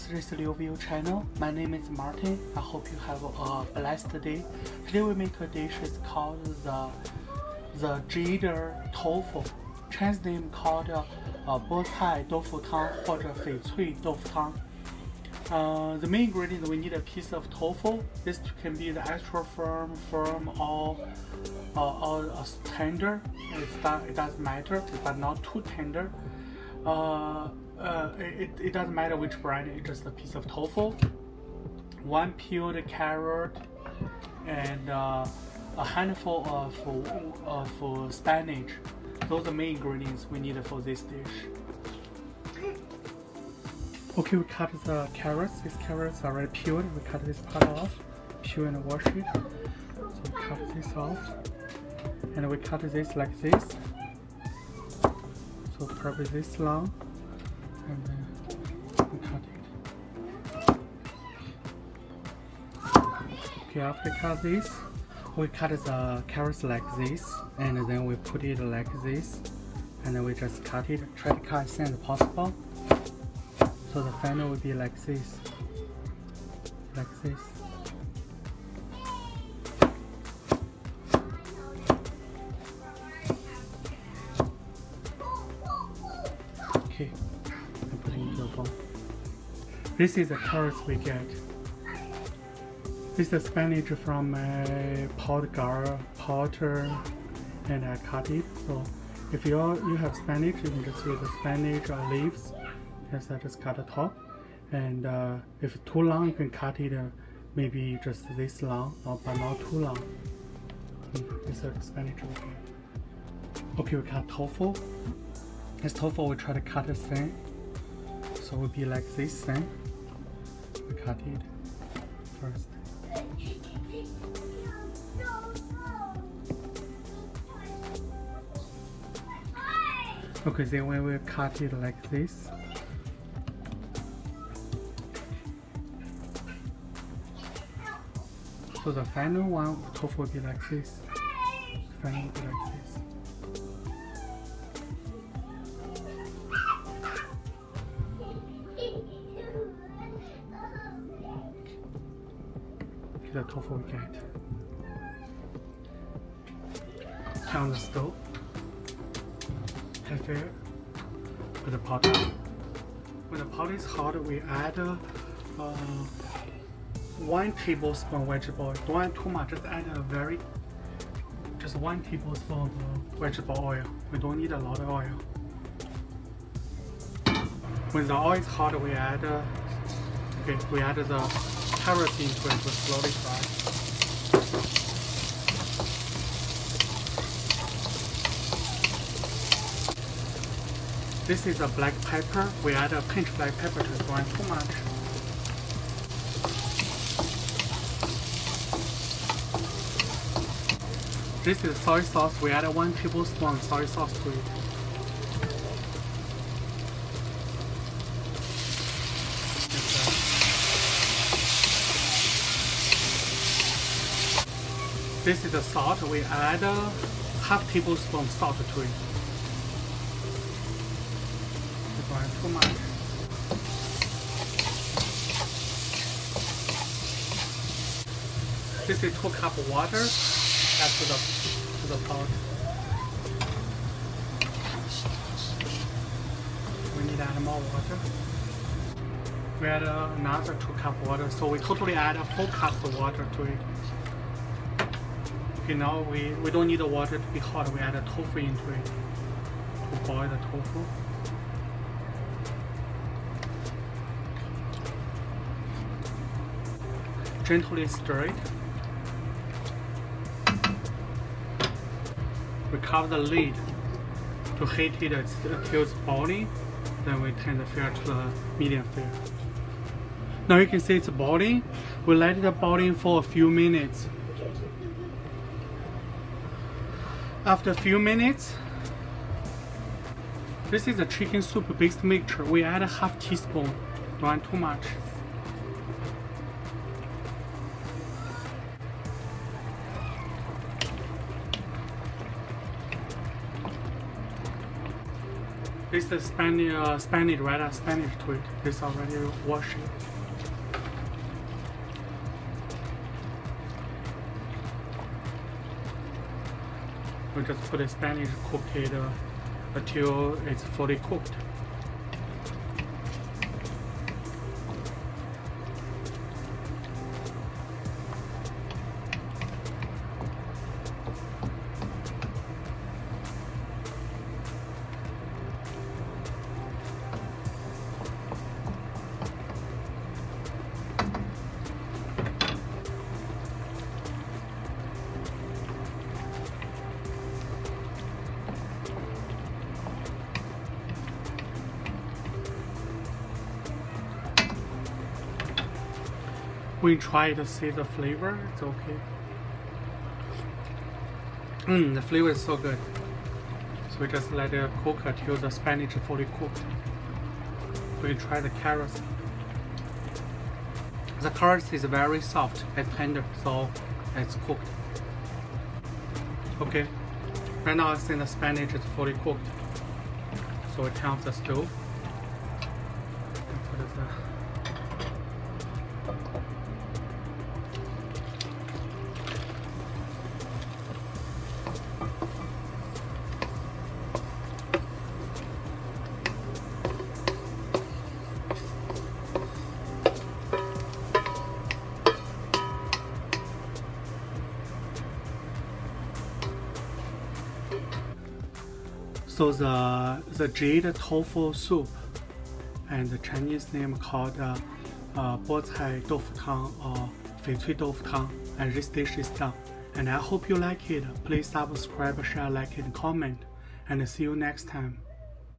this Liu View channel. My name is Martin. I hope you have a blessed day. Today we make a dish. It's called the Jade Tofu. Chinese name called 菠菜豆腐汤或者翡翠豆腐汤。The main ingredient, we need a piece of tofu. This can be the extra firm or tender. It doesn't matter, but not too tender. It doesn't matter which brand. It's just a piece of tofu, one peeled carrot, and a handful of spinach. Those are the main ingredients we need for this dish. Okay, we cut the carrots. These carrots are already peeled. We cut this part off, peel and wash it. So we cut this off, and we cut this like this. So probably this long, and then we cut it. Okay, after cut this, we cut the carrots like this, and then we put it like this, and then we just cut it. Try to cut as thin as possible. So the final will be like this, like this. Okay, I'm putting it in the bowl. This is the carrots we get. This is the spinach from my potter, and I cut it. So if you have spinach, you can just use the spinach or leaves. Yes, I just cut the top, and if too long, you can cut it maybe just this long, but not too long. This is the spinach we get. Okay, we cut tofu. This tofu we try to cut it thin, so it will be like this thin. We cut it first. Okay, then we will cut it like this. So the final one, tofu will be like this. The final will be like this. Okay, the tofu we get. Turn on the stove. Have it with the pot on. When the pot is hot, we add 1 tablespoon vegetable oil. Don't add too much, just add just 1 tablespoon of vegetable oil. We don't need a lot of oil. When the oil is hot, we add the carrots into it to slowly fry. This is a black pepper. We add a pinch black pepper to it, don't add too much. This is soy sauce. We add 1 tablespoon soy sauce to it. This is the salt. We add half tablespoon salt to it. Don't add too much. This is 2 cups of water. Add to the pot. We need to add more water. We add another 2 cups of water, so we totally add 4 cups of water to it. Okay, now we don't need the water to be hot. We add the tofu into it to boil the tofu. Gently stir it. We cover the lid to heat it until it's boiling. Then we turn the fire to the medium fire. Now you can see it's boiling. We let it boil for a few minutes. After a few minutes, this is a chicken soup based mixture. We add a half teaspoon, don't add too much. This is Spanish, red Spanish to it. This already washed. We just put the Spanish, cook it until it's fully cooked. We try to see the flavor, it's okay. The flavor is so good. So we just let it cook until the Spanish is fully cooked. We try the carrots. The carrots is very soft and tender, so it's cooked. Okay, right now I think the Spanish is fully cooked. So we turn off the stove. And put the So the Jade Tofu Soup, and the Chinese name called 菠菜豆腐汤 or 翡翠豆腐汤, and this dish is done. And I hope you like it. Please subscribe, share, like, and comment. And see you next time.